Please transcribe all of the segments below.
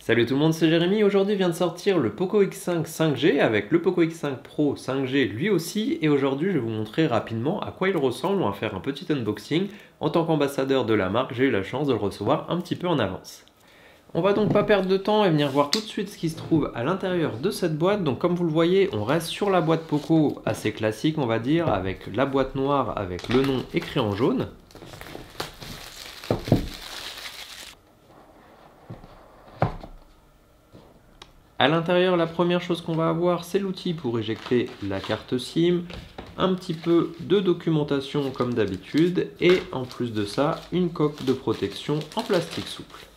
Salut tout le monde, c'est Jérémy. Aujourd'hui vient de sortir le Poco X5 5G avec le Poco X5 Pro 5G lui aussi. Et aujourd'hui, je vais vous montrer rapidement à quoi il ressemble. On va faire un petit unboxing. En tant qu'ambassadeur de la marque, j'ai eu la chance de le recevoir un petit peu en avance. On va donc pas perdre de temps et venir voir tout de suite ce qui se trouve à l'intérieur de cette boîte. Donc comme vous le voyez, on reste sur la boîte Poco assez classique, on va dire, avec la boîte noire avec le nom écrit en jaune. À l'intérieur, la première chose qu'on va avoir, c'est l'outil pour éjecter la carte SIM, un petit peu de documentation comme d'habitude, et en plus de ça, une coque de protection en plastique souple.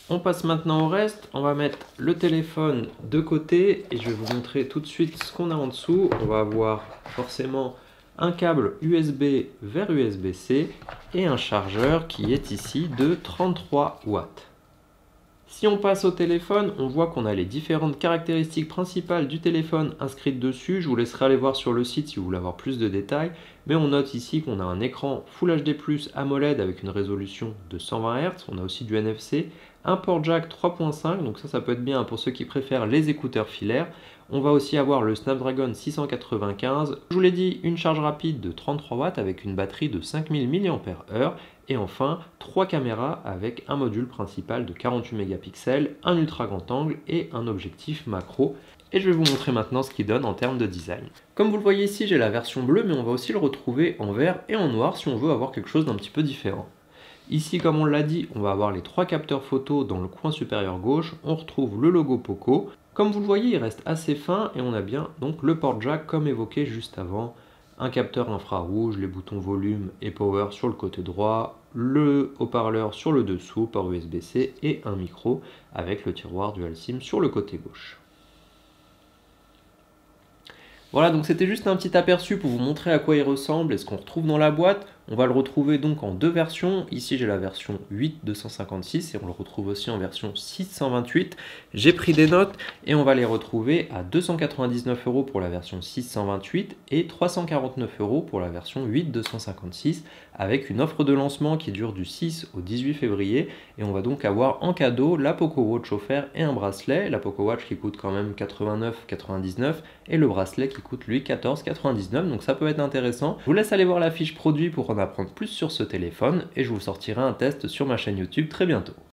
On passe maintenant au reste, on va mettre le téléphone de côté, et je vais vous montrer tout de suite ce qu'on a en dessous. On va avoir forcément un câble USB vers USB-C, et un chargeur qui est ici de 33 watts. Si on passe au téléphone, on voit qu'on a les différentes caractéristiques principales du téléphone inscrites dessus. Je vous laisserai aller voir sur le site si vous voulez avoir plus de détails. Mais on note ici qu'on a un écran Full HD+ AMOLED avec une résolution de 120 Hz. On a aussi du NFC, un port jack 3.5, donc ça peut être bien pour ceux qui préfèrent les écouteurs filaires. On va aussi avoir le Snapdragon 695. Je vous l'ai dit, une charge rapide de 33 watts avec une batterie de 5000 mAh. Et enfin, 3 caméras avec un module principal de 48 mégapixels, un ultra grand angle et un objectif macro. Et je vais vous montrer maintenant ce qu'il donne en termes de design. Comme vous le voyez ici, j'ai la version bleue, mais on va aussi le retrouver en vert et en noir si on veut avoir quelque chose d'un petit peu différent. Ici, comme on l'a dit, on va avoir les 3 capteurs photo dans le coin supérieur gauche. On retrouve le logo Poco. Comme vous le voyez, il reste assez fin et on a bien donc le port jack comme évoqué juste avant. Un capteur infrarouge, les boutons volume et power sur le côté droit, le haut-parleur sur le dessous, port USB-C et un micro avec le tiroir dual SIM sur le côté gauche. Voilà, donc c'était juste un petit aperçu pour vous montrer à quoi il ressemble et ce qu'on retrouve dans la boîte. On va le retrouver donc en deux versions. Ici j'ai la version 8/256 et on le retrouve aussi en version 6/128. J'ai pris des notes et on va les retrouver à 299 € pour la version 6/128 et 349 € pour la version 8/256 avec une offre de lancement qui dure du 6 au 18 février. Et on va donc avoir en cadeau la Poco Watch offert et un bracelet. La Poco Watch qui coûte quand même 89,99 € et le bracelet qui coûte lui 14,99 €, donc ça peut être intéressant. Je vous laisse aller voir la fiche produit pour en apprendre plus sur ce téléphone et je vous sortirai un test sur ma chaîne YouTube très bientôt.